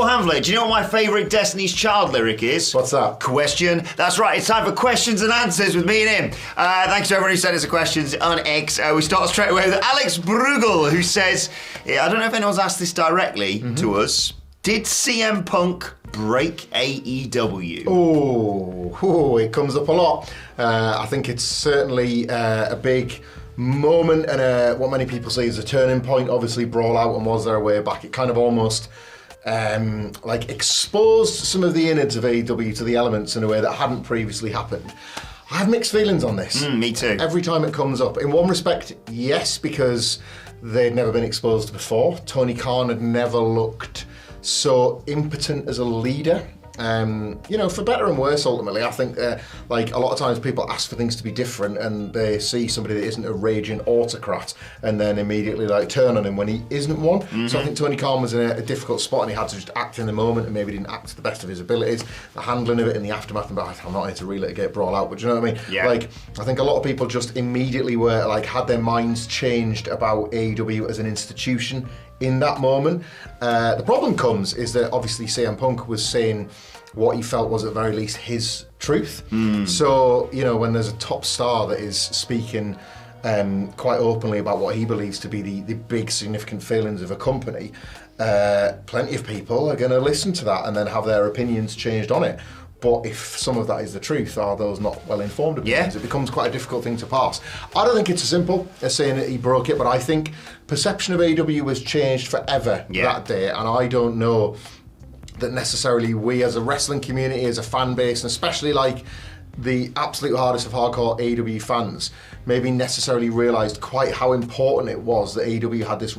Michael Hamflett, do you know what my favourite Destiny's Child lyric is? What's that? Question. That's right, it's time for questions and answers with me and him. Thanks to everyone who sent us the questions on X. We start straight away with Alex Brugel, who says, I don't know if anyone's asked this directly to us, did CM Punk break AEW? Oh, it comes up a lot. I think it's certainly a big moment and what many people say is a turning point. Obviously, Brawl Out and Was There a Way Back? It kind of almost exposed some of the innards of AEW to the elements in a way that hadn't previously happened. I have mixed feelings on this. Me too. Every time it comes up. In one respect, yes, because they'd never been exposed before. Tony Khan had never looked so impotent as a leader. For better and worse, ultimately. I think, a lot of times people ask for things to be different and they see somebody that isn't a raging autocrat and then immediately, turn on him when he isn't one. Mm-hmm. So I think Tony Khan was in a difficult spot and he had to just act in the moment and maybe didn't act to the best of his abilities. The handling of it in the aftermath, and I'm not here to relitigate Brawl Out, but do you know what I mean? Yeah. I think a lot of people just immediately were, had their minds changed about AEW as an institution in that moment. The problem comes is that obviously CM Punk was saying what he felt was at the very least his truth. So, when there's a top star that is speaking quite openly about what he believes to be the big significant failings of a company, plenty of people are going to listen to that and then have their opinions changed on it. But if some of that is the truth, are those not well-informed opinions? It becomes quite a difficult thing to pass. I don't think it's as simple as saying that he broke it, but I think perception of AEW was changed forever that day, and I don't know that necessarily we as a wrestling community, as a fan base, and especially the absolute hardest of hardcore AEW fans, maybe necessarily realised quite how important it was that AEW had this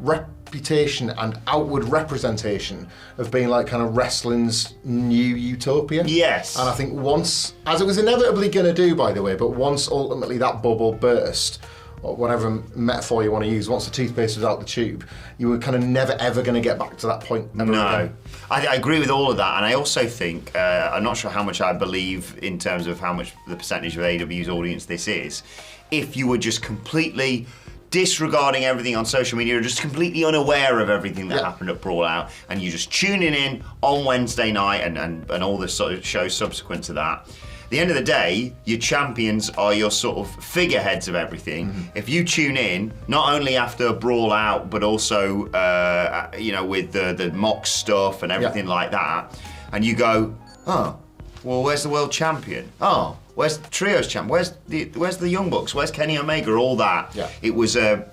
reputation and outward representation of being wrestling's new utopia. Yes. And I think once, as it was inevitably going to do, by the way, but once ultimately that bubble burst, or whatever metaphor you want to use, once the toothpaste was out the tube, you were kind of never ever going to get back to that point ever again. I agree with all of that, and I also think, I'm not sure how much I believe in terms of how much the percentage of AEW's audience this is, if you were just completely disregarding everything on social media, or just completely unaware of everything that happened at Brawl Out, and you're just tuning in on Wednesday night and all the sort of shows subsequent to that. At the end of the day, your champions are your sort of figureheads of everything. Mm-hmm. If you tune in, not only after Brawl Out, but also, with the mock stuff and everything like that, and you go, oh, well, where's the world champion? Oh, where's the trios champ? Where's the Young Bucks? Where's Kenny Omega? All that. Yeah. It was a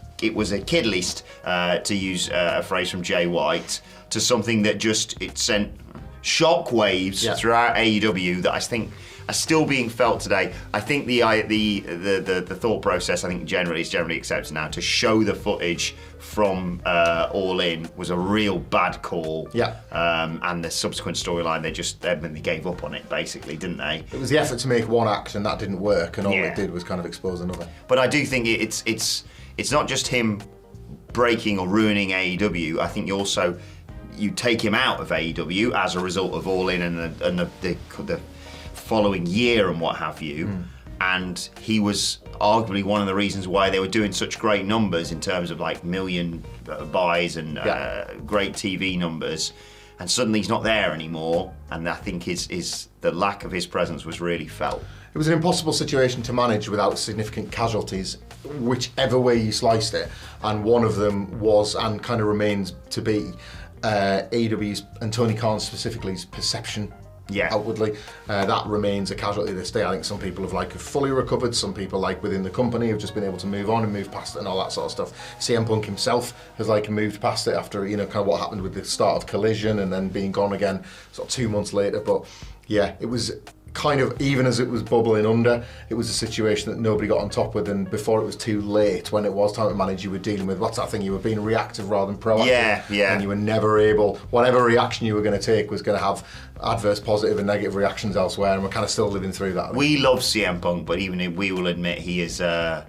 kid list, to use a phrase from Jay White, to something that it sent shockwaves throughout AEW that I think are still being felt today. I think the thought process, I think is generally accepted now, to show the footage from All In was a real bad call. Yeah. And the subsequent storyline, they gave up on it basically, didn't they? It was the effort to make one act and that didn't work, and all it did was kind of expose another. But I do think it's not just him breaking or ruining AEW. I think you take him out of AEW as a result of All In and the following year and what have you, and he was arguably one of the reasons why they were doing such great numbers in terms of million buys and great TV numbers, and suddenly he's not there anymore, and I think the lack of his presence was really felt. It was an impossible situation to manage without significant casualties, whichever way you sliced it, and one of them was, and kind of remains to be, AEW's, and Tony Khan specifically's, perception outwardly. That remains a casualty to this day. I think some people have fully recovered, some people within the company have just been able to move on and move past it and all that sort of stuff. CM Punk himself has moved past it after kind of what happened with the start of Collision and then being gone again sort of 2 months later. But yeah, it was kind of, even as it was bubbling under, it was a situation that nobody got on top with, and before it was too late, when it was time to manage, you were dealing with, what's that thing, you were being reactive rather than proactive. And you were never able, whatever reaction you were going to take was going to have adverse positive and negative reactions elsewhere, and we're kind of still living through that. We love CM Punk, but even if we will admit he is a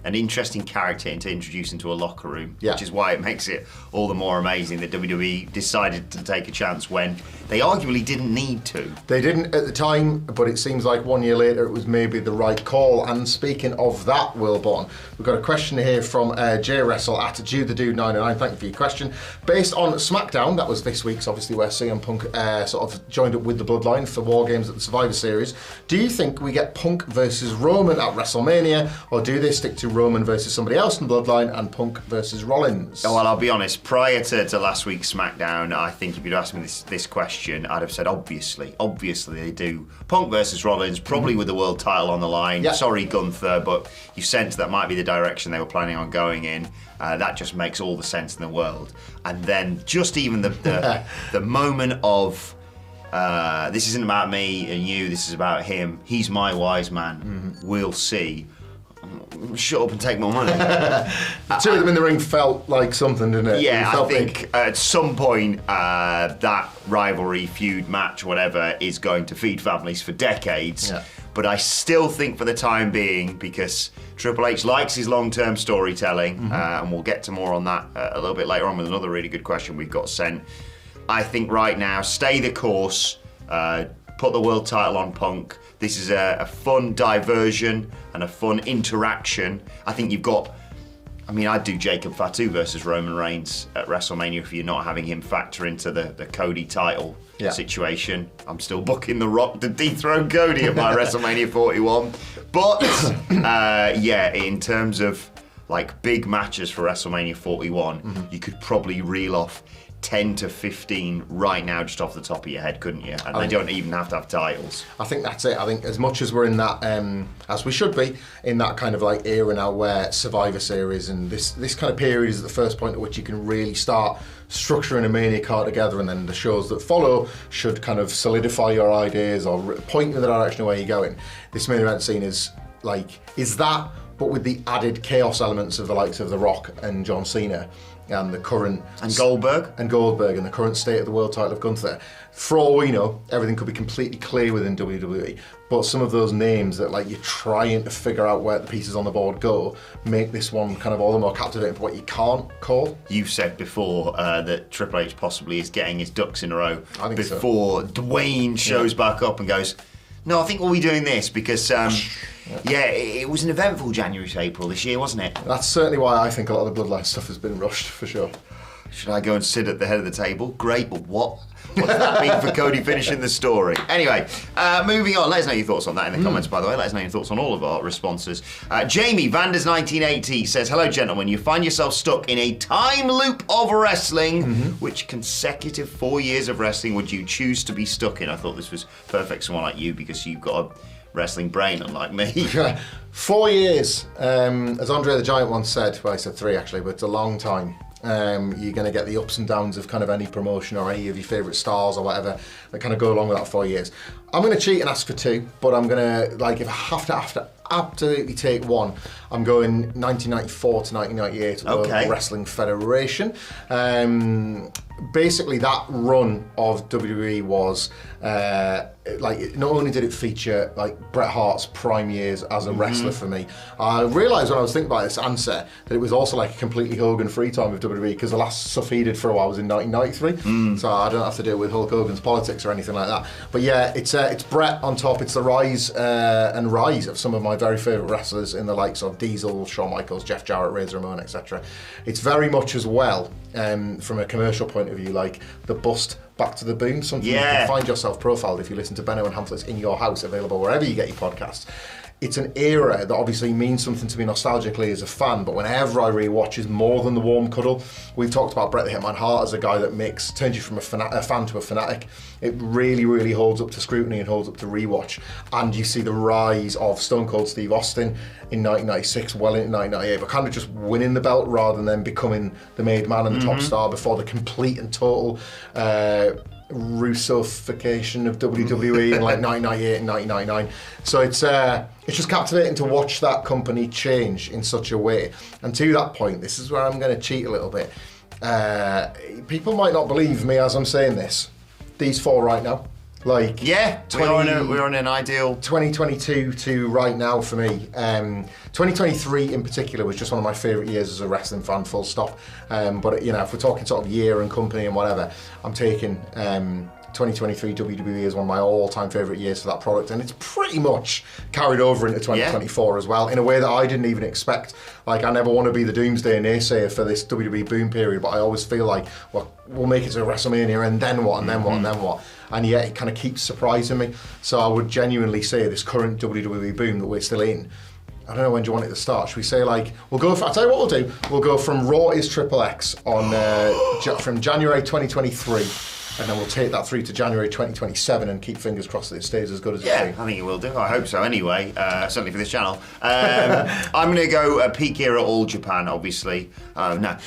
an interesting character to introduce into a locker room, Yeah. which is why it makes it all the more amazing that WWE decided to take a chance when they arguably didn't need to. They didn't at the time, but it seems like 1 year later it was maybe the right call. And speaking of that, Wilborn, we've got a question here from JWrestle at JewTheDude99. Thank you for your question. Based on SmackDown, that was this week's, obviously, where CM Punk sort of joined up with the Bloodline for War Games at the Survivor Series. Do you think we get Punk versus Roman at WrestleMania, or do they stick to Roman versus somebody else in the Bloodline and Punk versus Rollins? Oh, well, I'll be honest, prior to last week's SmackDown, I think if you'd asked me this question, I'd have said obviously they do Punk versus Rollins, probably with the world title on the line. Yeah. Sorry, Gunther, but you sense that might be the direction they were planning on going in. That just makes all the sense in the world. And then just even the moment of this isn't about me and you, this is about him. He's my wise man. We'll see. Shut up and take my money. The two of them in the ring felt like something, didn't it? Yeah, It I felt think big. at some point that rivalry, feud, match, whatever, is going to feed families for decades. Yeah. But I still think for the time being, because Triple H likes his long-term storytelling, and we'll get to more on that a little bit later on with another really good question we've got sent. I think right now, stay the course, put the world title on Punk. This is a fun diversion and a fun interaction. I think you've got, I'd do Jacob Fatu versus Roman Reigns at WrestleMania if you're not having him factor into the Cody title situation. I'm still booking The Rock to dethrone Cody at my WrestleMania 41. But, in terms of like big matches for WrestleMania 41, you could probably reel off 10 to 15 right now just off the top of your head, couldn't you? And they don't even have to have titles. I think that's it. I think as much as we're in that, as we should be, in that kind of like era now where Survivor Series and this kind of period is the first point at which you can really start structuring a Mania card together, and then the shows that follow should kind of solidify your ideas or point in the direction of where you're going. This main event scene is that, but with the added chaos elements of the likes of The Rock and John Cena, and the current... And Goldberg, and the current state of the world title of Gunther. For all we know, everything could be completely clear within WWE, but some of those names that you're trying to figure out where the pieces on the board go make this one kind of all the more captivating for what you can't call. You've said before that Triple H possibly is getting his ducks in a row before so. Dwayne shows back up and goes, no, I think we'll be doing this because... it was an eventful January to April this year, wasn't it? That's certainly why I think a lot of the Bloodline stuff has been rushed, for sure. Should I go and sit at the head of the table? Great, but what does that mean for Cody finishing the story? Anyway, moving on. Let us know your thoughts on that in the comments, by the way. Let us know your thoughts on all of our responses. Jamie, Vanders1980 says, hello, gentlemen. You find yourself stuck in a time loop of wrestling. Which consecutive 4 years of wrestling would you choose to be stuck in? I thought this was perfect for someone like you because you've got a wrestling brain, unlike me. 4 years. As Andre the Giant once said, well, I said 3 actually, but it's a long time. You're going to get the ups and downs of kind of any promotion or any of your favourite stars or whatever that kind of go along with that 4 years. I'm going to cheat and ask for 2, but I'm going to, if I have to absolutely take one, I'm going 1994 to 1998 World Wrestling Federation. Basically, that run of WWE was not only did it feature Bret Hart's prime years as a wrestler for me. I realised when I was thinking about this answer that it was also a completely Hogan free time of WWE because the last stuff he did for a while was in 1993. So I don't have to deal with Hulk Hogan's politics or anything like that. But yeah, it's Bret on top. It's the rise of some of my very favourite wrestlers in the likes of Diesel, Shawn Michaels, Jeff Jarrett, Razor Ramon, etc. It's very much as well, from a commercial point of view, like the bust back to the boom, something you can find yourself profiled if you listen to Benno and Hamlet's In Your House, available wherever you get your podcasts. It's an era that obviously means something to me nostalgically as a fan, but whenever I rewatch is more than the warm cuddle. We've talked about Bret the Hitman Hart as a guy that turns you from a fan to a fanatic. It really, really holds up to scrutiny and holds up to rewatch. And you see the rise of Stone Cold Steve Austin in 1996, well into 1998, but kind of just winning the belt rather than becoming the made man and the top star before the complete and total Russification of WWE in 1998 and 1999. So it's just captivating to watch that company change in such a way. And to that point, this is where I'm going to cheat a little bit. People might not believe me as I'm saying this. These 4 right now, Like, yeah, we're on an ideal 2022 to right now for me. 2023 in particular was just one of my favourite years as a wrestling fan, full stop. But you know, if we're talking sort of year and company and whatever, I'm taking 2023 WWE is one of my all-time favourite years for that product, and it's pretty much carried over into 2024 as well, in a way that I didn't even expect. Like, I never want to be the doomsday naysayer for this WWE boom period, but I always feel like, well, we'll make it to WrestleMania, and then what, and then what, and then what. And yet it kind of keeps surprising me. So I would genuinely say this current WWE boom that we're still in, I don't know, when do you want it to start? Should we say, like, we'll go for, I'll tell you what we'll do. We'll go from Raw is Triple X on from January 2023, and then we'll take that through to January 2027 and keep fingers crossed that it stays as good as Yeah, it's I think it will do. I hope so anyway, certainly for this channel. I'm going to go peak era All Japan, obviously. No.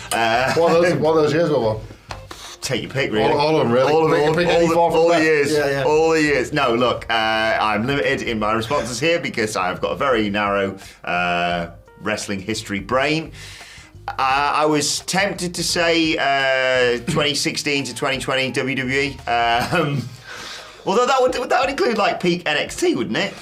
What are those years were? Take your pick, really. All of them, really. All the years. Yeah. All the years. No, look, I'm limited in my responses here because I've got a very narrow wrestling history brain. I was tempted to say 2016 to 2020 WWE. Although that would include like peak NXT, wouldn't it?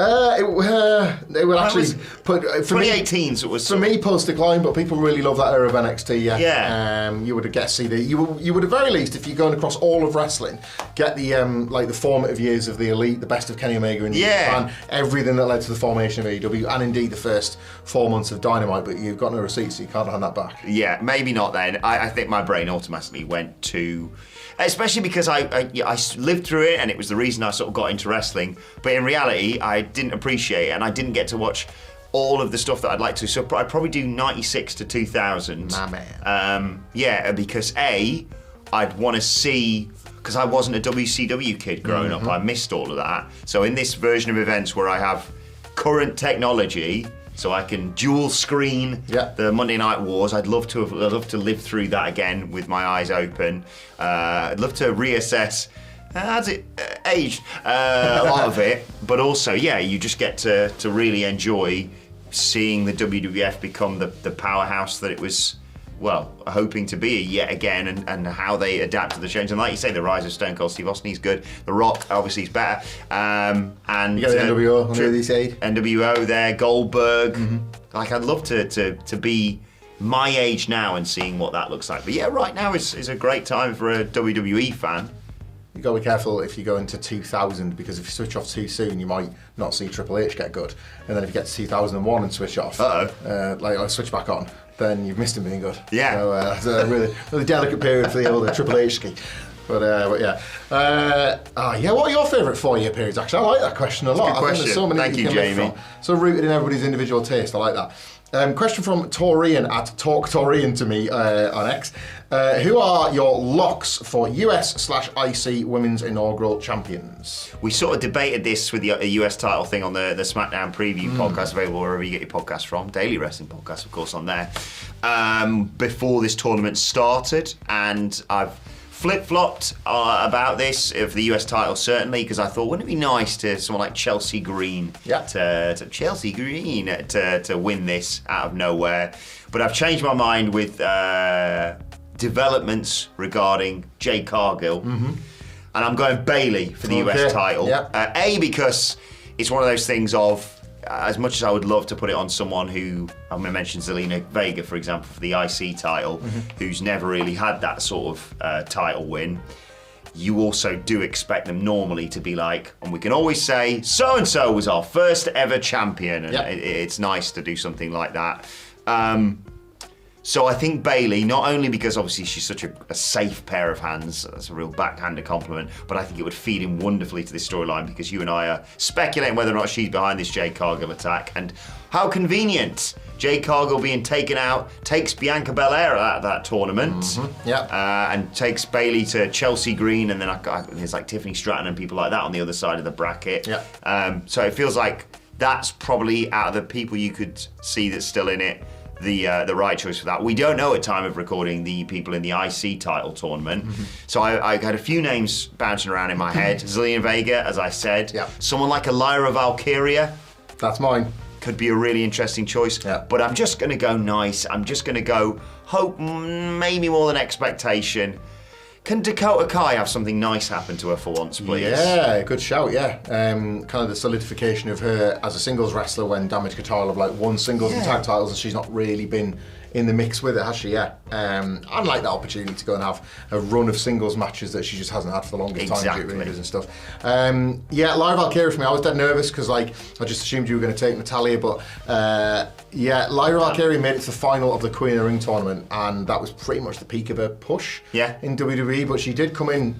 It would actually put for 2018. So it was for me post decline, but people really love that era of NXT. Yeah. You would get you would at very least, if you're going across all of wrestling, get the like the formative years of the Elite, the best of Kenny Omega in Japan, everything that led to the formation of AEW, and indeed the first 4 months of Dynamite. But you've got no receipts, so you can't hand that back. Yeah, maybe not then. I think my brain automatically went to, especially because I lived through it and it was the reason I sort of got into wrestling. But in reality, I didn't appreciate it and I didn't get to watch all of the stuff that I'd like to. So I'd probably do 96 to 2000. My man. Yeah, because I'd want to see, because I wasn't a WCW kid growing up. I missed all of that. So in this version of events where I have current technology, so I can dual screen the Monday Night Wars. I'd love to live through that again with my eyes open. I'd love to reassess has it aged a lot of it, but also you just get to really enjoy seeing the WWF become the powerhouse that it was. Well, hoping to be yet again, and how they adapt to the change. And like you say, the rise of Stone Cold Steve Austin is good. The Rock, obviously, is better. And you got the NWO on the other side. NWO there, Goldberg. Like, I'd love to be my age now and seeing what that looks like. But yeah, right now is a great time for a WWE fan. You've got to be careful if you go into 2000, because if you switch off too soon, you might not see Triple H get good. And then if you get to 2001 and switch off, switch back on, then you've missed him being good. Yeah. So it's a really delicate period for the old Triple H ski. But yeah. What are your favourite 4-year periods? Actually, I like that question a lot. Good question. I think there's so many. Thank you, Jamie. So rooted in everybody's individual taste. I like that. Question from Torian at TalkTorian to me on X. Who are your locks for US/IC Women's Inaugural Champions? We sort of debated this with the US title thing on the SmackDown preview podcast, available wherever you get your podcast from. Daily Wrestling Podcast, of course, on there. Before this tournament started, and I've flip-flopped about this of the US title, certainly, because I thought, wouldn't it be nice to someone like Chelsea Green to win this out of nowhere? But I've changed my mind with developments regarding Jade Cargill, and I'm going Bayley for the US title. Because it's one of those things of, as much as I would love to put it on someone who, I'm going to mention Zelina Vega, for example, for the IC title, who's never really had that sort of title win, you also do expect them normally to be like, and we can always say, so-and-so was our first ever champion, and it's nice to do something like that. So I think Bayley, not only because obviously she's such a safe pair of hands, that's a real backhanded compliment, but I think it would feed in wonderfully to this storyline, because you and I are speculating whether or not she's behind this Jade Cargill attack, and how convenient Jade Cargill being taken out takes Bianca Belair out of that tournament, and takes Bayley to Chelsea Green, and then there's like Tiffany Stratton and people like that on the other side of the bracket. So it feels like that's probably, out of the people you could see that's still in it, the right choice for that. We don't know at time of recording the people in the IC title tournament. So I had a few names bouncing around in my head. Zelina Vega, as I said. Someone like a Lyra Valkyria. That's mine. Could be a really interesting choice. But I'm just going to go nice. I'm just going to go hope, maybe more than expectation. Can Dakota Kai have something nice happen to her for once, please? Yeah, good shout, yeah. Kind of the solidification of her as a singles wrestler when Damage Guitar have like won singles and tag titles, and she's not really been in the mix with it, has she? Yeah. I'd like that opportunity to go and have a run of singles matches that she just hasn't had for the longest time due to injuries and stuff. Yeah, Lyra Valkyria for me, I was dead nervous because like I just assumed you were going to take Natalya, but yeah, Lyra Valkyria made it to the final of the Queen of the Ring tournament, and that was pretty much the peak of her push in WWE, but she did come in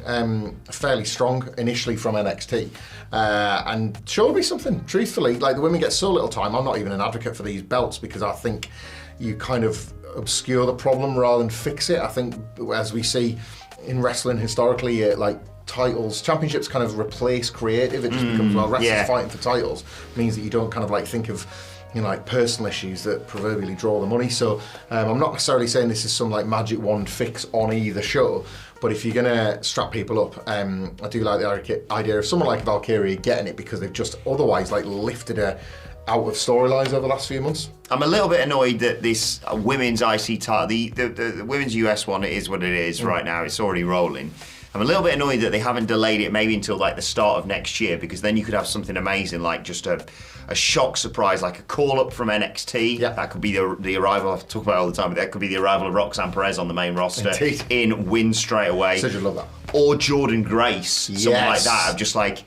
fairly strong initially from NXT and showed me something, truthfully. Like, the women get so little time. I'm not even an advocate for these belts because I think you kind of obscure the problem rather than fix it. I think, as we see in wrestling historically, like titles, championships kind of replace creative. It just becomes, well, wrestlers fighting for titles means that you don't kind of like think of, you know, like personal issues that proverbially draw the money. So I'm not necessarily saying this is some like magic wand fix on either show, but if you're gonna strap people up, I do like the idea of someone like Valkyria getting it because they've just otherwise like lifted her out of storylines over the last few months. I'm a little bit annoyed that this women's IC title, the women's US one, it is what it is right now. It's already rolling. I'm a little bit annoyed that they haven't delayed it maybe until like the start of next year, because then you could have something amazing like just a shock surprise, like a call up from NXT. Yeah. That could be the arrival, I talk about it all the time, but that could be the arrival of Roxanne Perez on the main roster. Indeed. Win straight away. So you'd love that. Or Jordan Grace, something like that. Of just like,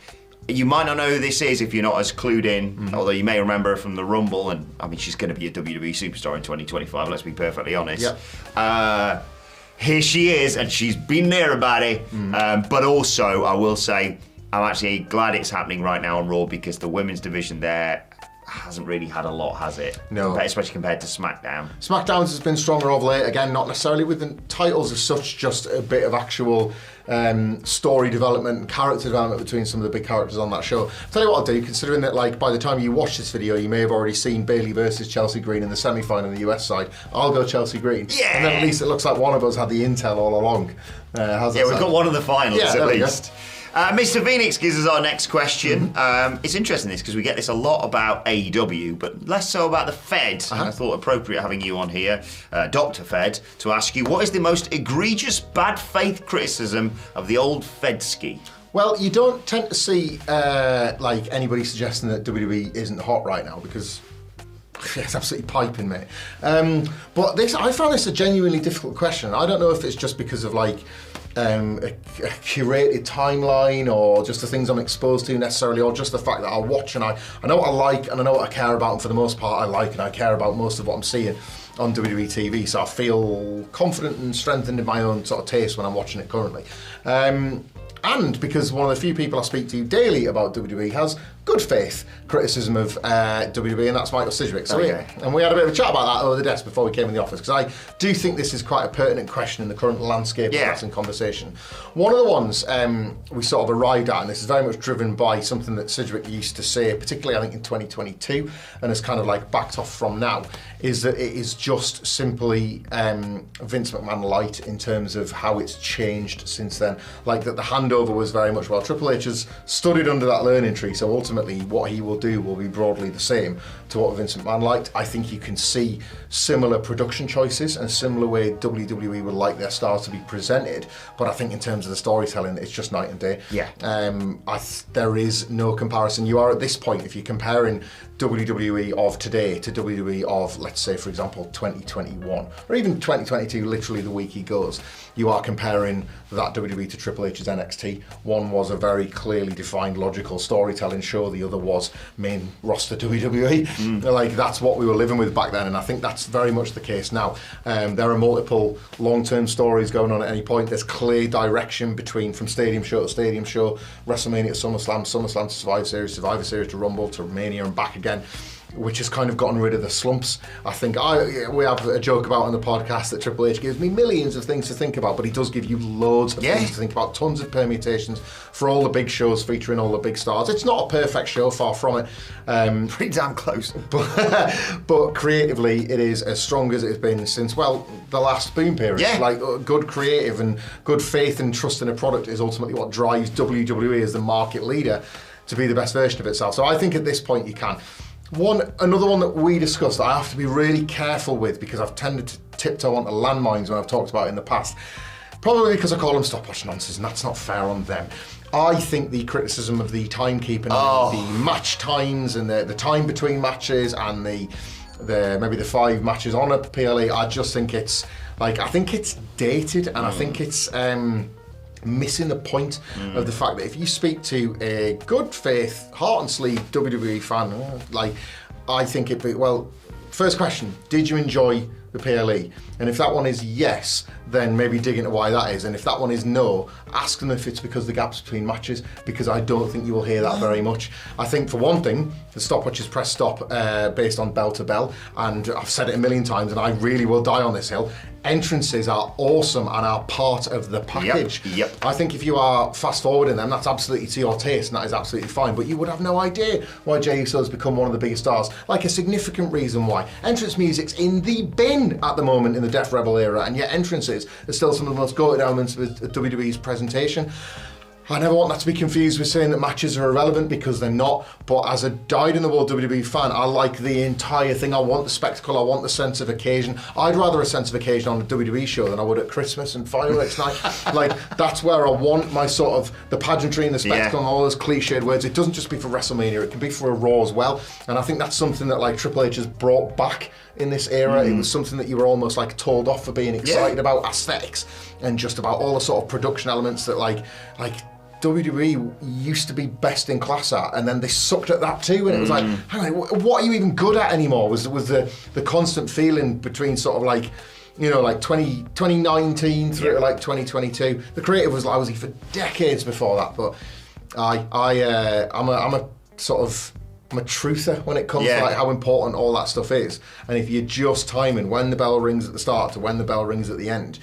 you might not know who this is if you're not as clued in, although you may remember her from the Rumble, and I mean, she's going to be a WWE superstar in 2025, let's be perfectly honest. Yep. Here she is, and she's been near about it, but also, I will say, I'm actually glad it's happening right now on Raw, because the women's division there hasn't really had a lot, has it? No. Especially compared to SmackDown. SmackDown's has been stronger of late. Again, not necessarily with the titles as such, just a bit of actual story development and character development between some of the big characters on that show. I'll tell you what I'll do, considering that like by the time you watch this video, you may have already seen Bayley versus Chelsea Green in the semi-final on the US side. I'll go Chelsea Green. Yeah! And then at least it looks like one of us had the intel all along. How's that we've sound? got one of the finals at least. Go. Mr. Phoenix gives us our next question. It's interesting this because we get this a lot about AEW, but less so about the Fed. And I thought appropriate having you on here, Dr. Fed, to ask you, what is the most egregious bad faith criticism of the old Fedski? Well, you don't tend to see like anybody suggesting that WWE isn't hot right now, because it's absolutely piping, mate. But I found this a genuinely difficult question. I don't know if it's just because of like a curated timeline, or just the things I'm exposed to necessarily, or just the fact that I'll watch and I know what I like and I know what I care about, and for the most part I like and I care about most of what I'm seeing on WWE TV, so I feel confident and strengthened in my own sort of taste when I'm watching it currently. And because one of the few people I speak to daily about WWE has good faith criticism of WWE, and that's Michael Sidgwick. So and we had a bit of a chat about that over the desk before we came in the office, because I do think this is quite a pertinent question in the current landscape of wrestling conversation. One of the ones we sort of arrived at, and this is very much driven by something that Sidgwick used to say, particularly I think in 2022, and has kind of like backed off from now, is that it is just simply Vince McMahon light in terms of how it's changed since then. Like that the handover was very much, well, Triple H has studied under that learning tree, so ultimately what he will do will be broadly the same to what Vince McMahon liked. I think you can see similar production choices and similar way WWE would like their stars to be presented, but I think in terms of the storytelling, it's just night and day. There is no comparison. You are at this point, if you're comparing WWE of today to WWE of, let's say, for example, 2021, or even 2022, literally the week he goes, you are comparing that WWE to Triple H's NXT. One was a very clearly defined, logical storytelling show. The other was main roster WWE. Like, that's what we were living with back then, and I think that's very much the case now. There are multiple long-term stories going on at any point. There's clear direction from stadium show to stadium show, WrestleMania to SummerSlam, SummerSlam to Survivor Series to Rumble to Mania and back again, which has kind of gotten rid of the slumps. I think we have a joke about on the podcast that Triple H gives me millions of things to think about, but he does give you loads of things to think about, tons of permutations for all the big shows featuring all the big stars. It's not a perfect show, far from it. Pretty damn close. But creatively, it is as strong as it's been since, well, the last boom period. Yeah. Like, good creative and good faith and trust in a product is ultimately what drives WWE as the market leader to be the best version of itself. So I think at this point you can. Another one that we discussed that I have to be really careful with, because I've tended to tiptoe onto landmines when I've talked about it in the past. Probably because I call them stopwatch nonsense, and that's not fair on them. I think the criticism of the timekeeping, the match times, and the time between matches, and the maybe the 5 matches on a PLE, I just think it's like, I think it's dated, and I think it's missing the point of the fact that if you speak to a good faith, heart and sleeve WWE fan, like, I think it'd be, well, first question, did you enjoy the PLE? And if that one is yes, then maybe dig into why that is. And if that one is no, ask them if it's because the gaps between matches, because I don't think you will hear that very much. I think, for one thing, the stopwatches press stop based on bell to bell, and I've said it a million times, and I really will die on this hill. Entrances are awesome and are part of the package. Yep. I think if you are fast forwarding them, that's absolutely to your taste, and that is absolutely fine. But you would have no idea why Jey Uso has become one of the biggest stars. Like, a significant reason why. Entrance music's in the bin at the moment in the Def Rebel era, and yet entrances are still some of the most goated elements of WWE's presentation. I never want that to be confused with saying that matches are irrelevant, because they're not. But as a dyed-in-the-wool WWE fan, I like the entire thing. I want the spectacle. I want the sense of occasion. I'd rather a sense of occasion on a WWE show than I would at Christmas and fireworks night. Like, that's where I want my sort of the pageantry and the spectacle and all those cliched words. It doesn't just be for WrestleMania. It can be for a Raw as well. And I think that's something that, like, Triple H has brought back in this era. It was something that you were almost like told off for being excited about aesthetics and just about all the sort of production elements that like WWE used to be best in class at, and then they sucked at that too, and it was like, hang on, what are you even good at anymore? Was the constant feeling between sort of like, you know, like 2019 through to like 2022. The creative was lousy for decades before that, but I'm a truther when it comes to like how important all that stuff is. And if you're just timing when the bell rings at the start to when the bell rings at the end,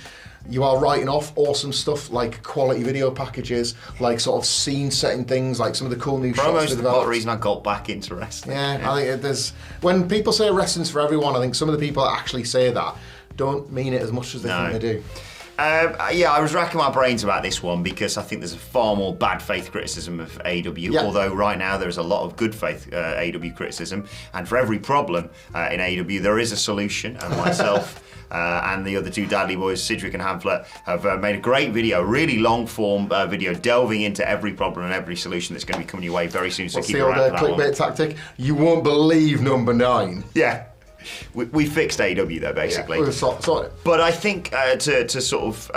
you are writing off awesome stuff like quality video packages, like sort of scene setting things, like some of the cool new shots. Promos are the reason I got back into wrestling. I think there's, when people say wrestling's for everyone, I think some of the people that actually say that don't mean it as much as they think they do. I was racking my brains about this one, because I think there's a far more bad faith criticism of AEW, although right now there's a lot of good faith AEW criticism, and for every problem in AEW there is a solution, and myself and the other two Dudley boys, Sidgwick and Hamflet, have made a great video, really long form video, delving into every problem and every solution that's going to be coming your way very soon, so What's keep the around old for that clickbait tactic? You won't believe number 9. Yeah. We fixed AEW though, basically. Yeah, sorted. But I think to sort of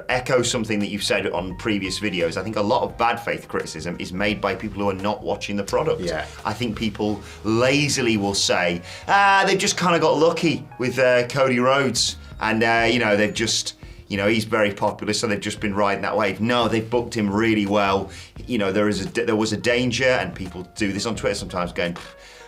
echo something that you've said on previous videos, I think a lot of bad faith criticism is made by people who are not watching the product. Yeah. I think people lazily will say, they've just kind of got lucky with Cody Rhodes, and they've just, he's very popular, so they've just been riding that wave. No, they've booked him really well. There was a danger, and people do this on Twitter sometimes, going,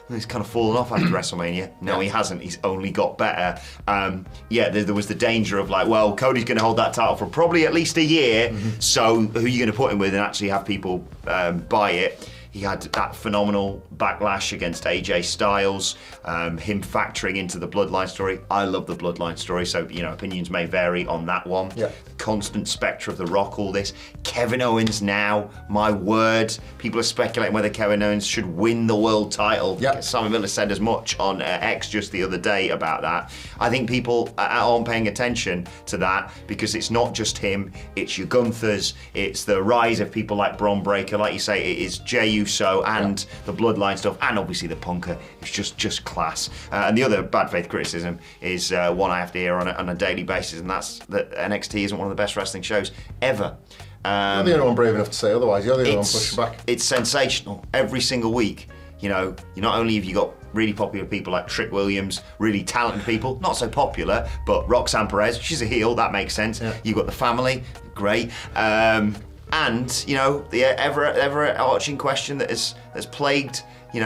he's kind of fallen off after WrestleMania. No, he hasn't. He's only got better. There was the danger of like, well, Cody's going to hold that title for probably at least a year, so who are you going to put him with and actually have people buy it? He had that phenomenal backlash against AJ Styles, him factoring into the Bloodline story. I love the Bloodline story, so opinions may vary on that one. Yeah. The constant spectre of The Rock, all this. Kevin Owens now, my word. People are speculating whether Kevin Owens should win the world title. Yeah. Simon Miller said as much on X just the other day about that. I think people aren't paying attention to that, because it's not just him, it's your Gunthers, it's the rise of people like Bron Breakker, like you say, it is Jey Uso and the Bloodline stuff, and obviously the Punker. It's just class. And the other bad faith criticism is one I have to hear on a daily basis, and that's that NXT isn't one of the best wrestling shows ever. You're the only one brave enough to say otherwise. You're the only one pushing back. It's sensational every single week. Not only have you got really popular people like Trick Williams, really talented people, not so popular, but Roxanne Perez, she's a heel, that makes sense. Yeah. You've got the family, great. And the ever-arching question that has plagued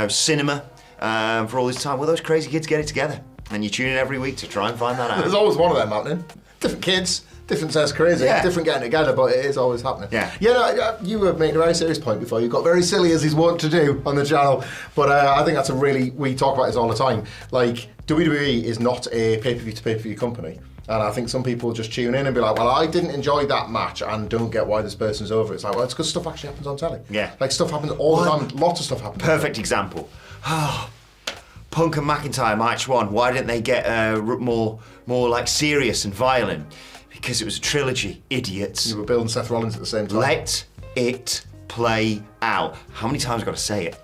cinema for all this time: will those crazy kids get it together? And you tune in every week to try and find that out. There's always one of them happening. Different kids, different says crazy, different getting together, but it is always happening. You were making a very serious point before. You got very silly, as he's wont to do on the channel, but I think that's we talk about this all the time. Like, WWE is not a pay-per-view to pay-per-view company. And I think some people just tune in and be like, well, I didn't enjoy that match and don't get why this person's over. It's like, well, it's because stuff actually happens on telly. Yeah. Like, stuff happens all the time. Lots of stuff happens. Perfect example. Punk and McIntyre match 1. Why didn't they get more like serious and violent? Because it was a trilogy, idiots. You were building Seth Rollins at the same time. Let it play out. How many times have I got to say it?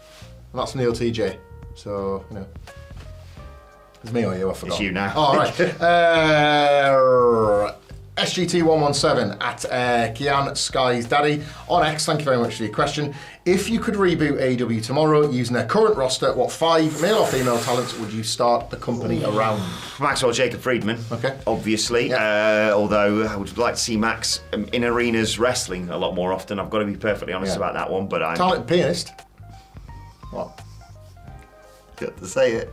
And that's Neil TJ. So, you know. It's me or you, I forgot. It's you now. All right. SGT117 at Kian Sky's Daddy on X. Thank you very much for your question. If you could reboot AEW tomorrow using their current roster, what 5 male or female talents would you start the company around? Maxwell Jacob Friedman, okay, obviously. Yeah. Although I would like to see Max in arenas wrestling a lot more often. I've got to be perfectly honest about that one. But I'm talented pianist. What? Got to say it.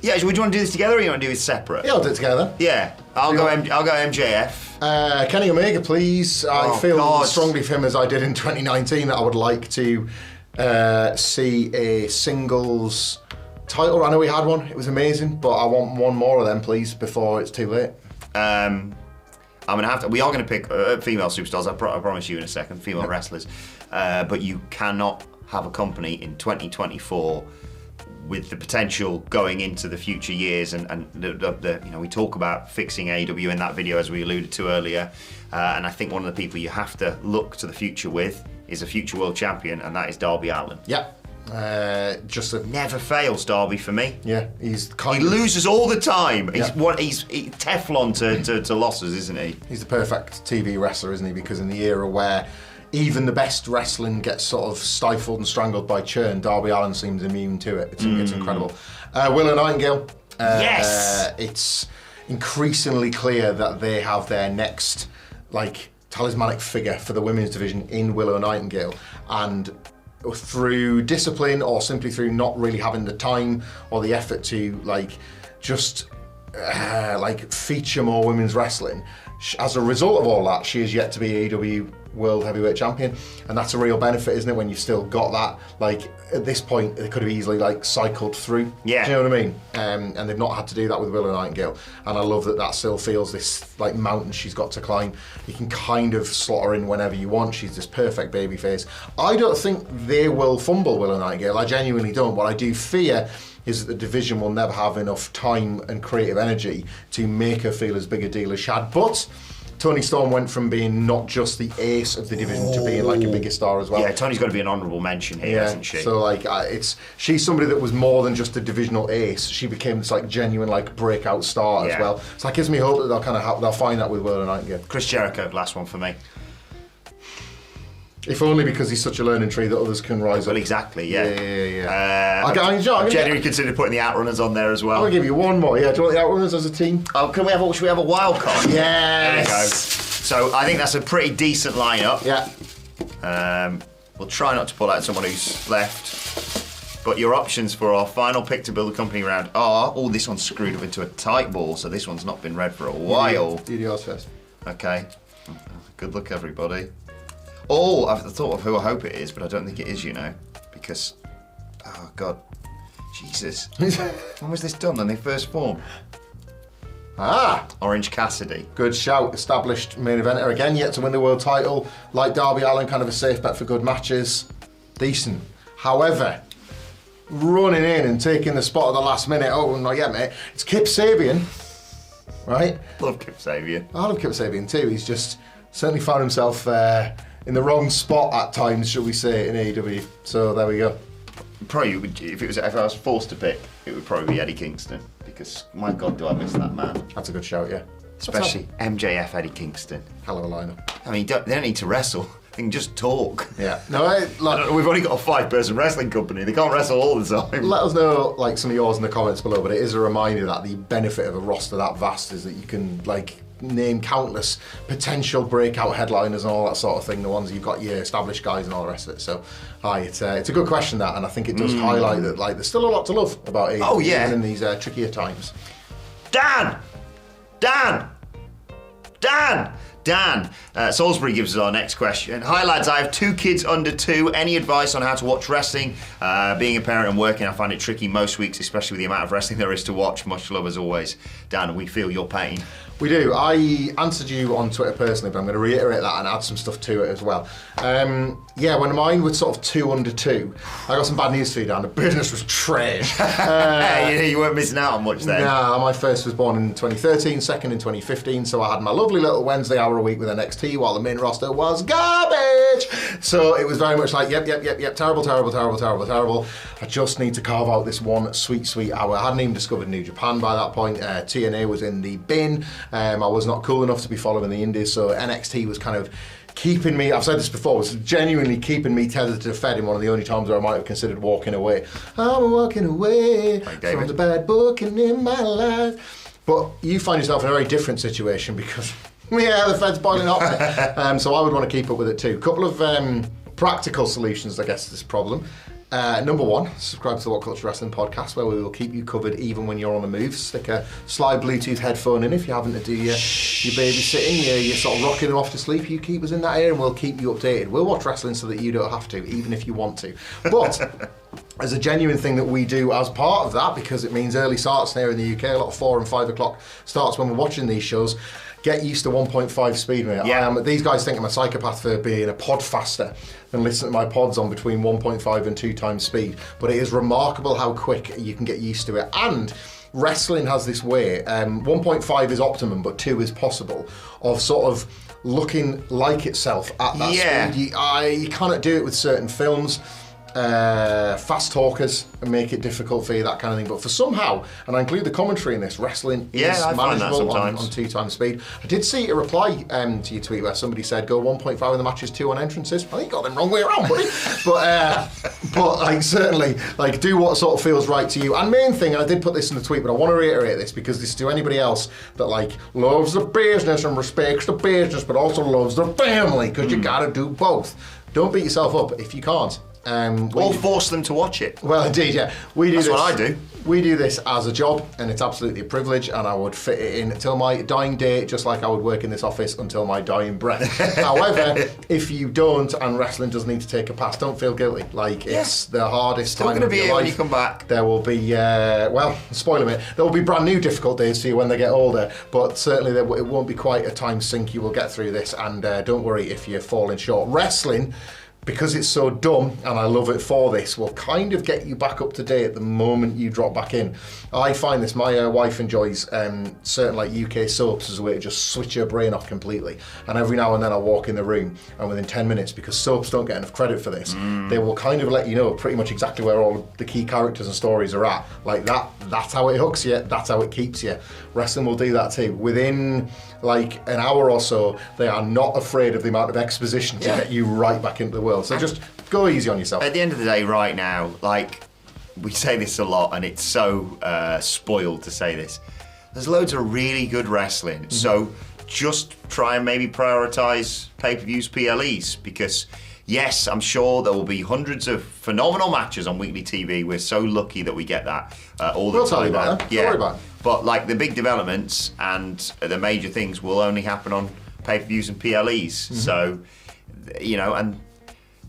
Yeah, would you want to do this together or you want to do it separate? Yeah, I'll do it together. Yeah, I'll go MJF. Kenny Omega, please. I feel God. strongly for him as I did in 2019 that I would like to see a singles title. I know we had one, it was amazing, but I want one more of them, please, before it's too late. I'm gonna have to. We are gonna pick female superstars. I promise you in a second, female wrestlers. But you cannot have a company in 2024 with the potential going into the future years, and the we talk about fixing AEW in that video as we alluded to earlier, and I think one of the people you have to look to the future with is a future world champion, and that is Darby Allin. Yeah. Never fails, Darby, for me. Yeah, he loses all the time. He's Teflon to losses, isn't he? He's the perfect TV wrestler, isn't he? Because in the era where even the best wrestling gets sort of stifled and strangled by churn, Darby Allin seems immune to it. It's incredible. Willow Nightingale. Yes! It's increasingly clear that they have their next, talismanic figure for the women's division in Willow Nightingale. And through discipline or simply through not really having the time or the effort to, feature more women's wrestling, as a result of all that, she is yet to be AEW World Heavyweight Champion, and that's a real benefit, isn't it, when you've still got that. At this point, they could have easily cycled through. Yeah. Do you know what I mean? And they've not had to do that with Willow Nightingale, and I love that still feels this mountain she's got to climb. You can kind of slot her in whenever you want. She's this perfect babyface. I don't think they will fumble Willow Nightingale. I genuinely don't. What I do fear is that the division will never have enough time and creative energy to make her feel as big a deal as she had. But Toni Storm went from being not just the ace of the division to being a bigger star as well. Yeah, Tony's got to be an honourable mention here, hasn't she? So she's somebody that was more than just a divisional ace. She became this genuine breakout star as well. So that gives me hope that they'll find that with Willow Nightingale. Chris Jericho, last one for me. If only because he's such a learning tree that others can rise up. Well, exactly, yeah. I've genuinely considered putting the Outrunners on there as well. I'm going to give you one more. Yeah, do you want the Outrunners as a team? Oh, should we have a wild card? Yes. There you go. So I think that's a pretty decent lineup. Yeah. We'll try not to pull out someone who's left. But your options for our final pick to build a company around are... Oh, this one's screwed up into a tight ball, so this one's not been read for a while. Do yours first. Okay. Good luck, everybody. Oh, I've thought of who I hope it is, but I don't think it is, because... Oh, God. Jesus. When was this done when they first formed? Orange Cassidy. Good shout. Established main eventer again, yet to win the world title. Like Darby Allin, kind of a safe bet for good matches. Decent. However, running in and taking the spot at the last minute. Oh, not yet, mate. It's Kip Sabian, right? Love Kip Sabian. I love Kip Sabian too. He's just certainly found himself in the wrong spot at times, shall we say, in AEW. So there we go. Probably, if I was forced to pick, it would probably be Eddie Kingston, because my God, do I miss that man. That's a good shout, yeah. Especially MJF Eddie Kingston. Hell of a lineup. I mean, they don't need to wrestle. They can just talk. Yeah. No, we've only got a 5-person wrestling company. They can't wrestle all the time. Let us know, some of yours in the comments below, but it is a reminder that the benefit of a roster that vast is that you can, name countless potential breakout headliners and all that sort of thing, the ones you've got your established guys and all the rest of it. So it's a good question, that, and I think it does highlight that there's still a lot to love about AEW. Oh yeah, even in these trickier times. Dan, Dan Salisbury gives us our next question. Hi lads, I have 2 kids under 2. Any advice on how to watch wrestling? Being a parent and working, I find it tricky most weeks, especially with the amount of wrestling there is to watch. Much love as always. Dan, we feel your pain. We do. I answered you on Twitter personally, but I'm going to reiterate that and add some stuff to it as well. When mine was sort of 2 under 2, I got some bad news for you, Dan. The business was trash. You weren't missing out on much then. Nah, my first was born in 2013, second in 2015, so I had my lovely little Wednesday hour a week with NXT while the main roster was garbage. So it was very much like, yep, terrible. I just need to carve out this one sweet hour. I hadn't even discovered New Japan by that point. TNA was in the bin. I was not cool enough to be following the indies, so NXT was kind of keeping me, I've said this before, was genuinely keeping me tethered to the Fed in one of the only times where I might have considered walking away. I'm walking away from the bad booking in my life. But you find yourself in a very different situation because, the Fed's boiling up. So I would want to keep up with it too. Couple of practical solutions, I guess, to this problem. Number 1, subscribe to the WhatCulture Wrestling podcast, where we will keep you covered even when you're on the move. Stick a slide Bluetooth headphone in if you're having to do your babysitting, you're sort of rocking them off to sleep. You keep us in that ear and we'll keep you updated. We'll watch wrestling so that you don't have to, even if you want to. But as a genuine thing that we do as part of that, because it means early starts here in the UK, a lot of 4 and 5 o'clock starts when we're watching these shows. Get used to 1.5 speed, mate. Yeah. These guys think I'm a psychopath for being a pod faster and listen to my pods on between 1.5 and 2 times speed. But it is remarkable how quick you can get used to it. And wrestling has this way, 1.5 is optimum, but 2 is possible, of sort of looking like itself at that speed. You cannot do it with certain films. Fast talkers and make it difficult for you, that kind of thing. But for somehow, and I include the commentary in this, wrestling is manageable on 2 times speed. I did see a reply to your tweet where somebody said go 1.5 in the matches, 2 on entrances. I think you got them wrong way around, buddy. but certainly do what sort of feels right to you. And main thing, and I did put this in the tweet, but I want to reiterate this because this is to anybody else that loves the business and respects the business, but also loves the family, because you got to do both. Don't beat yourself up if you can't. Or force them to watch it. Well, indeed, yeah. That's what I do. We do this as a job, and it's absolutely a privilege, and I would fit it in till my dying day, just like I would work in this office until my dying breath. However, if you don't, and wrestling does need to take a pass, don't feel guilty. It's the hardest Still time of your life. Still going to be here when you come back. There will be, spoiler it, there will be brand new difficult days for you when they get older, but certainly it won't be quite a time sink. You will get through this, and don't worry if you're falling short. Wrestling, because it's so dumb, and I love it for this, will kind of get you back up to date the moment you drop back in. I find this, my wife enjoys certain UK soaps as a way to just switch her brain off completely. And every now and then I walk in the room, and within 10 minutes, because soaps don't get enough credit for this, they will kind of let you know pretty much exactly where all of the key characters and stories are at. That's how it hooks you, that's how it keeps you. Wrestling will do that too. Within an hour or so, they are not afraid of the amount of exposition to get you right back into the world. So just go easy on yourself. At the end of the day, right now, we say this a lot, and it's so spoiled to say this. There's loads of really good wrestling, so just try and maybe prioritise pay-per-views, PLEs, because yes, I'm sure there will be hundreds of phenomenal matches on weekly TV. We're so lucky that we get that all the time. We'll tell you about it. Don't worry about it. But the big developments and the major things will only happen on pay-per-views and PLEs. So, and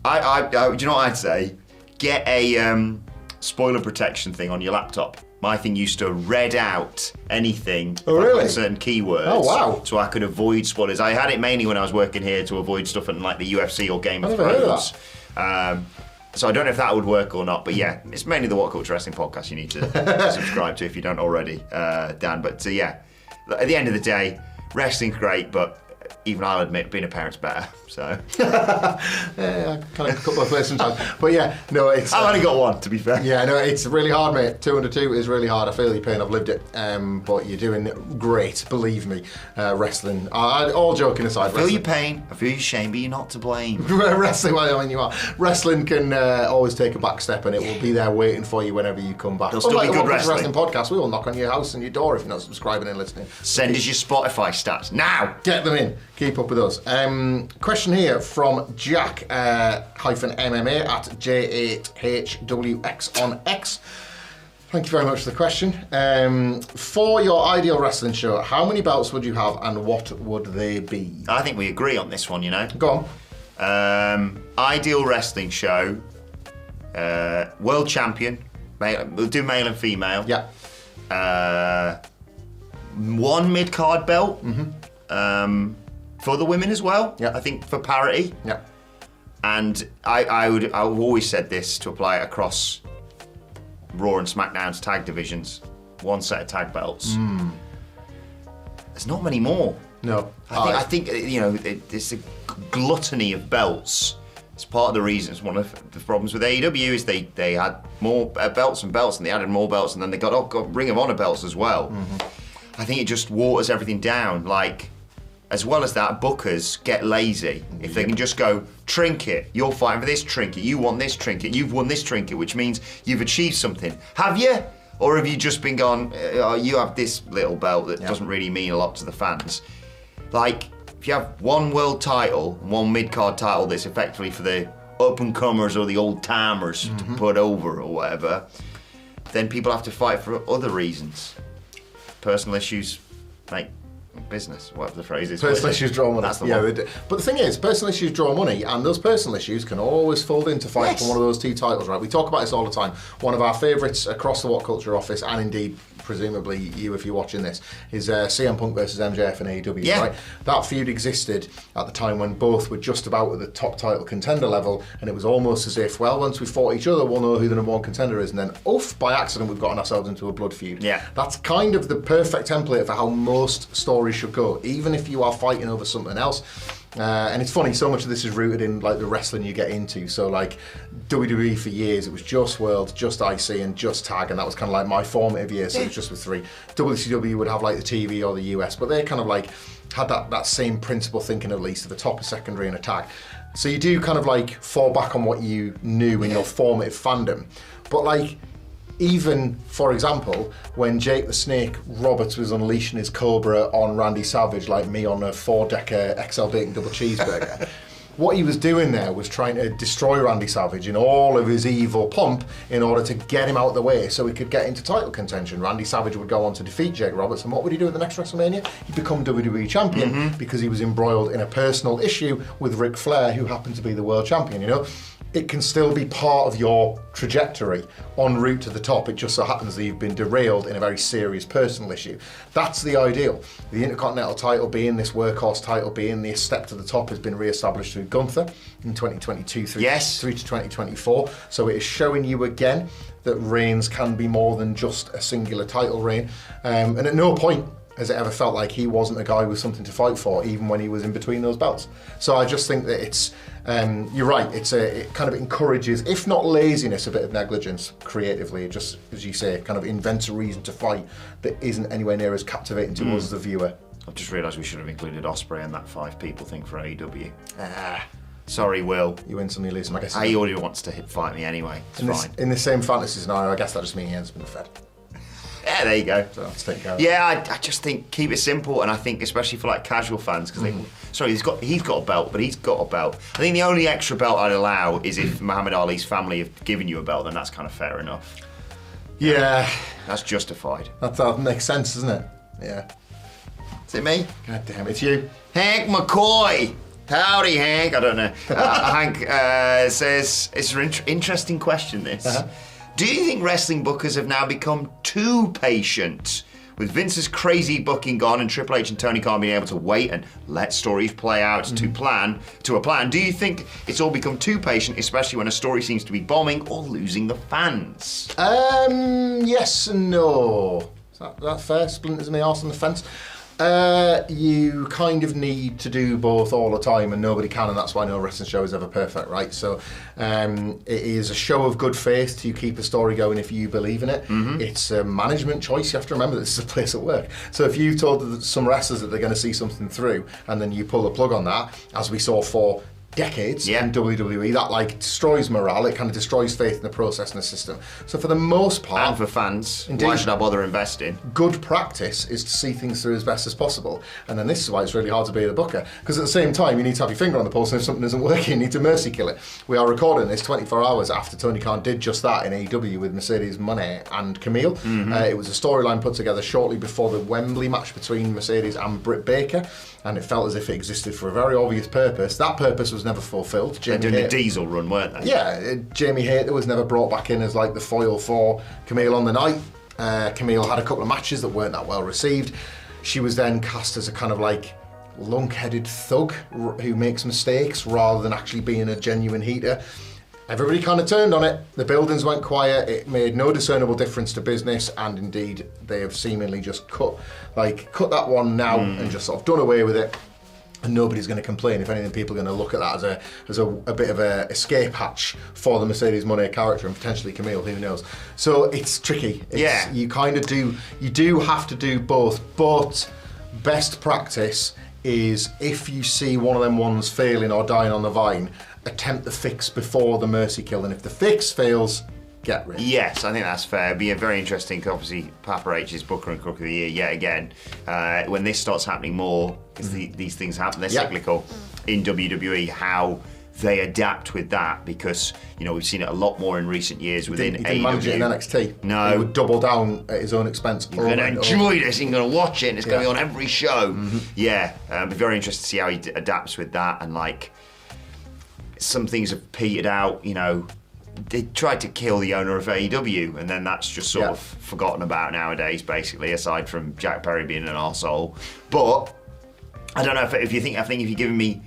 I do you know what I'd say? Get a spoiler protection thing on your laptop. My thing used to red out anything with certain keywords. Oh, wow. So I could avoid spoilers. I had it mainly when I was working here to avoid stuff in the UFC or Game of Thrones. Never heard of that. So I don't know if that would work or not, but yeah, it's mainly the WhatCulture Wrestling podcast you need to subscribe to if you don't already, Dan. But at the end of the day, wrestling's great, but even I'll admit being a parent's better. So I kind of cut my face sometimes. But it's I've only got one, to be fair. Yeah, no, it's really hard, mate. 2 under 2 is really hard. I feel your pain. I've lived it. But you're doing great, believe me. Wrestling. All joking aside, I feel your pain. I feel your shame, but you're not to blame. Wrestling, you are. Wrestling can always take a back step, and it will be there waiting for you whenever you come back. There'll still be good wrestling podcast. We will knock on your house and your door if you're not subscribing and listening. Send us your Spotify stats now. Get them in. Keep up with us. Question here from Jack -MMA at J8HWX on X. Thank you very much for the question. For your ideal wrestling show, how many belts would you have and what would they be? I think we agree on this one, you know. Go on. Ideal wrestling show, world champion, we'll do male and female. Yeah. One mid-card belt for the women as well. Yeah. I think for parity. Yeah. And I've always said this to apply it across Raw and SmackDown's tag divisions. One set of tag belts. There's not many more. No. I think you know, it's a gluttony of belts. It's part of the reasons. One of the problems with AEW is they had more belts and belts, and they added more belts, and then they got Ring of Honor belts as well. I think it just waters everything down. Like, as well as that, bookers get lazy. If they can just go, trinket, you're fighting for this trinket, you want this trinket, you've won this trinket, which means you've achieved something. Have you? Or have you just been gone, you have this little belt that doesn't really mean a lot to the fans? Like, if you have one world title, one mid-card title that's effectively for the up-and-comers or the old-timers to put over or whatever, then people have to fight for other reasons. Personal issues make business, whatever the phrase is. Personal issues draw money. That's the one. But the thing is, personal issues draw money, and those personal issues can always fold into fighting for one of those two titles, right? We talk about this all the time. One of our favourites across the WhatCulture office, and indeed, presumably you, if you're watching this, is CM Punk versus MJF and AEW, right? That feud existed at the time when both were just about at the top title contender level, and it was almost as if, well, once we fought each other, we'll know who the number one contender is, and then, oof, by accident, we've gotten ourselves into a blood feud. Yeah. That's kind of the perfect template for how most stories should go, even if you are fighting over something else. And it's funny, so much of this is rooted in like the wrestling you get into. So like WWE for years, it was just World, just IC, and just Tag, and that was kind of like my formative years. So it was just with three. WCW would have like the TV or the US, but they kind of like had that same principle thinking, at least, at the top, a secondary and a tag. So you do kind of like fall back on what you knew in your formative fandom. But like, even, for example, when Jake the Snake Roberts was unleashing his Cobra on Randy Savage, like me on a 4-decker XL Bacon double cheeseburger, what he was doing there was trying to destroy Randy Savage in all of his evil pomp in order to get him out of the way so he could get into title contention. Randy Savage would go on to defeat Jake Roberts, and what would he do at the next WrestleMania? He'd become WWE champion because he was embroiled in a personal issue with Ric Flair, who happened to be the world champion, you know? It can still be part of your trajectory en route to the top. It just so happens that you've been derailed in a very serious personal issue. That's the ideal. The Intercontinental title being this workhorse title, being the step to the top, has been re-established through Gunther in 2022 through to 2024. So it is showing you again that reigns can be more than just a singular title reign. And at no point has it ever felt like he wasn't a guy with something to fight for, even when he was in between those belts. So I just think that it's, you're right, it kind of encourages, if not laziness, a bit of negligence creatively. It just, as you say, kind of invents a reason to fight that isn't anywhere near as captivating to us as the viewer. I've just realised we should have included Ospreay in that 5 people thing for AEW. Sorry, Will. You win some, you lose some. I guess AEW wants to fight me anyway. It's fine. In the same fantasy scenario, I guess that just means he ends up in the Fed. Yeah, there you go. So let's take care. Yeah, I just think keep it simple, and I think especially for like casual fans, because he's got a belt, but he's got a belt. I think the only extra belt I'd allow is if Muhammad Ali's family have given you a belt, then that's kind of fair enough. Yeah, that's justified. That makes sense, doesn't it? Yeah. Is it me? God damn, it's you. Hank McCoy. Howdy, Hank. I don't know. Hank says, it's an interesting question, this. Do you think wrestling bookers have now become too patient? With Vince's crazy booking gone and Triple H and Tony Khan being able to wait and let stories play out to a plan, do you think it's all become too patient, especially when a story seems to be bombing or losing the fans? Yes and no. Is that fair? Splinters in the arse on the fence? You kind of need to do both all the time, and nobody can, and that's why no wrestling show is ever perfect, right? So it is a show of good faith to keep a story going if you believe in it. It's a management choice. You have to remember this is a place at work. So if you've told some wrestlers that they're going to see something through, and then you pull the plug on that, as we saw for decades in WWE. That like destroys morale. It kind of destroys faith in the process and the system. So for the most part, and for fans, indeed, why should I bother investing? Good practice is to see things through as best as possible. And then this is why it's really hard to be the booker, because at the same time you need to have your finger on the pulse, and if something isn't working, you need to mercy kill it. We are recording this 24 hours after Tony Khan did just that in AEW with Mercedes Moné and Camille. It was a storyline put together shortly before the Wembley match between Mercedes and Britt Baker, and it felt as if it existed for a very obvious purpose. That purpose was never fulfilled. They're doing the Diesel run, weren't they? Yeah, Jamie Hayter was never brought back in as like the foil for Camille on the night. Camille had a couple of matches that weren't that well received. She was then cast as a kind of like lunk-headed thug who makes mistakes rather than actually being a genuine heater. Everybody kind of turned on it. The buildings went quiet. It made no discernible difference to business, and indeed they have seemingly just cut that one now and just sort of done away with it. And nobody's going to complain. If anything, people are going to look at that as a bit of a escape hatch for the Mercedes Moné character and potentially Camille. Who knows? So it's tricky. You kind of do have to do both. But best practice is if you see one of them ones failing or dying on the vine, attempt the fix before the mercy kill, and if the fix fails, get rid. Yes, I think that's fair. It'd be a very interesting, obviously, Papa H is Booker and Crook of the Year yet again. When this starts happening more, because these things happen, they're cyclical in WWE, how they adapt with that, because we've seen it a lot more in recent years within AEW. He didn't manage it in NXT. No. He would double down at his own expense. You're going to enjoy this, you're going to watch it, and it's going to be on every show. Yeah, it'd be very interesting to see how he adapts with that, and like, some things have petered out, they tried to kill the owner of AEW, and then that's just sort of forgotten about nowadays, basically, aside from Jack Perry being an arsehole. But I don't know I think if you're giving me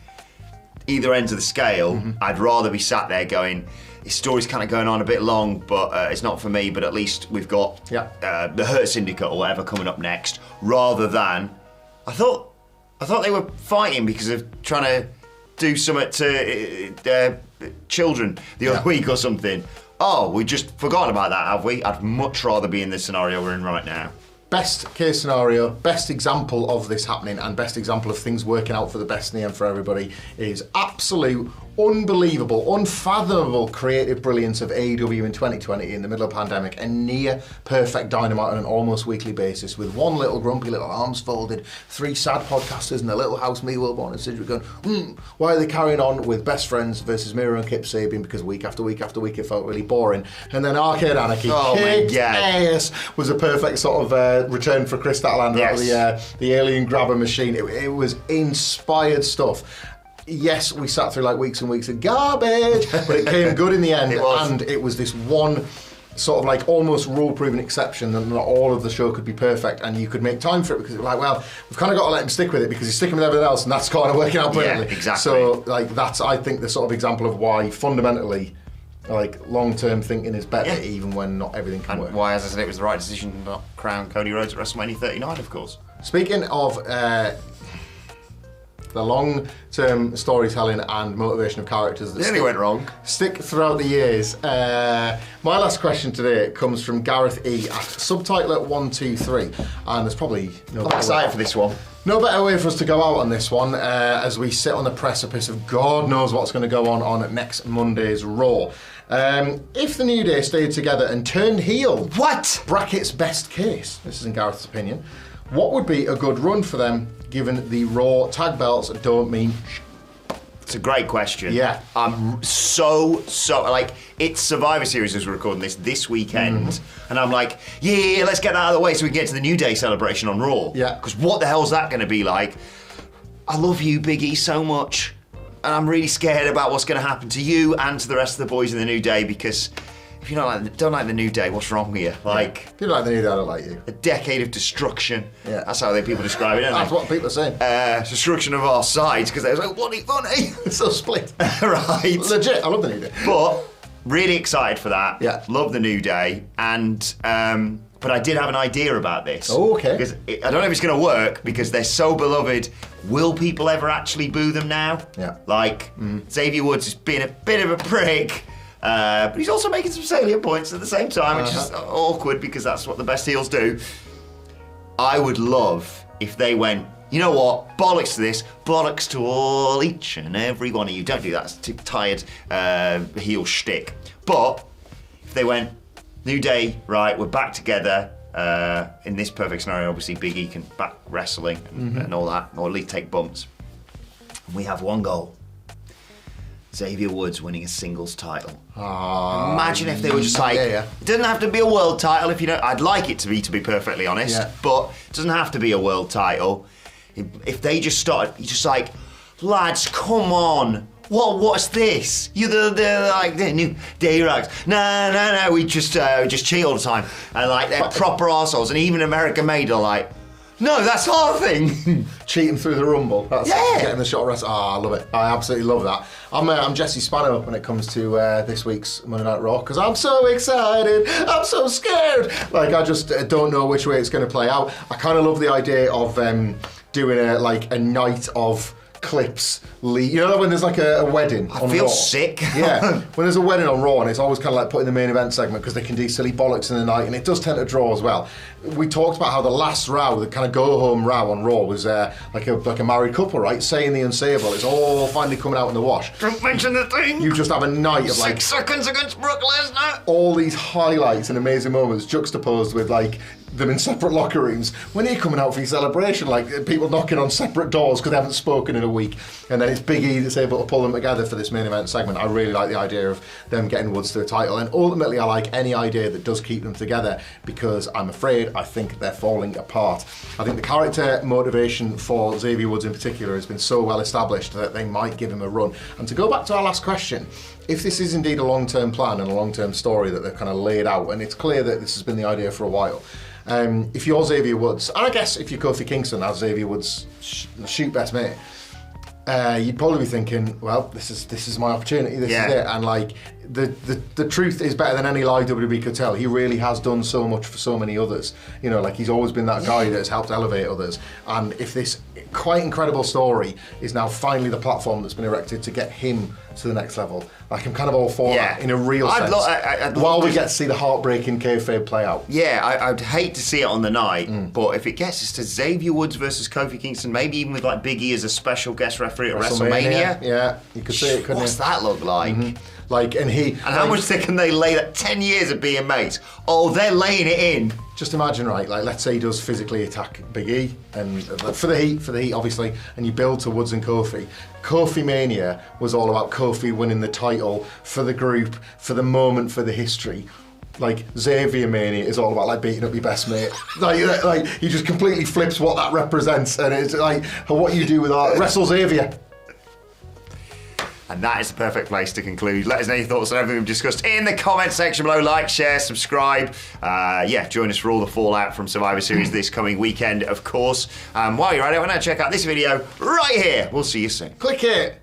either ends of the scale, I'd rather be sat there going, this story's kind of going on a bit long, but it's not for me, but at least we've got the Hurt Syndicate or whatever coming up next, rather than, I thought they were fighting because of trying to do something to children the other week or something. Oh, we just forgotten about that, have we? I'd much rather be in this scenario we're in right now. Best case scenario, best example of this happening, and best example of things working out for the best in the end for everybody is absolute, unbelievable, unfathomable creative brilliance of AEW in 2020 in the middle of a pandemic, and near perfect Dynamite on an almost weekly basis, with one little grumpy little arms folded, three sad podcasters in a little house, me, Wilborn and Sidgwick going, why are they carrying on with Best Friends versus Miro and Kip Sabian, because week after week after week it felt really boring. And then Arcade Anarchy, ass, was a perfect sort of return for Chris Statlander out of the alien grabber machine. It was inspired stuff. Yes, we sat through like weeks and weeks of garbage, but it came good in the end. And it was this one sort of like almost rule-proven exception that not all of the show could be perfect, and you could make time for it, because it was like, well, we've kind of got to let him stick with it because he's sticking with everything else, and that's kind of working out perfectly. Yeah, exactly. So like that's, I think, the sort of example of why fundamentally, like, long-term thinking is better even when not everything can work. Why, as I said, it was the right decision to not crown Cody Rhodes at WrestleMania 39, of course. Speaking of the long-term storytelling and motivation of characters that nearly went wrong. Stick throughout the years. My last question today comes from Gareth E. at subtitler 123, and there's probably no I'm excited for this one. No better way for us to go out on this one, as we sit on the precipice of God knows what's going to go on next Monday's Raw. If the New Day stayed together and turned heel, what? Brackets best case, this is in Gareth's opinion, what would be a good run for them, given the Raw tag belts don't mean It's a great question. Yeah. I'm so like, it's Survivor Series as we're recording this weekend, and I'm like, yeah, let's get that out of the way so we can get to the New Day celebration on Raw. Yeah. Because what the hell's that going to be like? I love you, Big E, so much, and I'm really scared about what's going to happen to you and to the rest of the boys in the New Day, because if you don't like the New Day, what's wrong with you? Like, if you don't like the New Day, I don't like you. A decade of destruction. Yeah. That's how people describe it, don't That's they? what people are saying. Destruction of our sides, because they was like, funny. It's so split. Right. Legit, I love the New Day. But really excited for that. Yeah. Love the New Day, and but I did have an idea about this. Oh, okay. Because I don't know if it's going to work, because they're so beloved. Will people ever actually boo them now? Yeah. Like, Xavier Woods has been a bit of a prick, but he's also making some salient points at the same time, which is awkward, because that's what the best heels do. I would love if they went, you know what? Bollocks to this. Bollocks to all, each and every one of you. Don't do that. It's too tired heel shtick. But if they went, new day, right, we're back together. In this perfect scenario, obviously Big E can back wrestling and all that, or at least take bumps. And we have one goal. Xavier Woods winning a singles title. Imagine if they were just like, it doesn't have to be a world title if you don't, I'd like it to be perfectly honest, but it doesn't have to be a world title. If they just started, just like, lads, come on. What's this? You're the new day-rags. No, we just cheat all the time. And like, they're proper arseholes, and even American Made are like, no, that's our thing. Cheating through the Rumble. That's getting the shot of wrestling. I love it. I absolutely love that. I'm Jesse Spano when it comes to this week's Monday Night Raw, because I'm so excited. I'm so scared. Like, I just don't know which way it's going to play out. I kind of love the idea of doing a night of clips. You know when there's like a wedding on Raw? I feel sick. Yeah, when there's a wedding on Raw, and it's always kind of like putting the main event segment because they can do silly bollocks in the night, and it does tend to draw as well. We talked about how the last row, the kind of go-home row on Raw, was like a married couple, right? Saying the unsayable. It's all finally coming out in the wash. Don't mention the thing. You just have a night of like 6 seconds against Brock Lesnar. All these highlights and amazing moments juxtaposed with like them in separate locker rooms. When you're coming out for your celebration, like people knocking on separate doors because they haven't spoken in a week, and then it's Big E that's able to pull them together for this main event segment. I really like the idea of them getting Woods to the title, and ultimately I like any idea that does keep them together, because I think they're falling apart. I think the character motivation for Xavier Woods in particular has been so well established that they might give him a run. And to go back to our last question, if this is indeed a long-term plan and a long-term story that they've kind of laid out, and it's clear that this has been the idea for a while, if you're Xavier Woods, and I guess if you're Kofi Kingston as Xavier Woods' shoot best mate, you'd probably be thinking, well, this is my opportunity, this is it. And like the truth is better than any lie WWE could tell. He really has done so much for so many others. You know, like he's always been that guy that has helped elevate others. And if this quite incredible story is now finally the platform that's been erected to get him to the next level, like I'm kind of all for that in a real sense. While we get to see the heartbreaking kayfabe play out. Yeah, I'd hate to see it on the night, but if it gets us to Xavier Woods versus Kofi Kingston, maybe even with like Big E as a special guest referee at WrestleMania. Yeah, you could see it, couldn't you? What's that look like? Like, and how much can they lay that 10 years of being mates? Oh, they're laying it in. Just imagine, right, like let's say he does physically attack Big E, and for the heat obviously, and you build to Woods and Kofi. Kofi Mania was all about Kofi winning the title for the group, for the moment, for the history. Like Xavier Mania is all about like beating up your best mate. like he just completely flips what that represents, and it's like what you do with our Wrestle Xavier. And that is the perfect place to conclude. Let us know your thoughts on everything we've discussed in the comment section below. Like, share, subscribe. Join us for all the fallout from Survivor Series this coming weekend, of course. While you're at it, why not check out this video right here. We'll see you soon. Click it.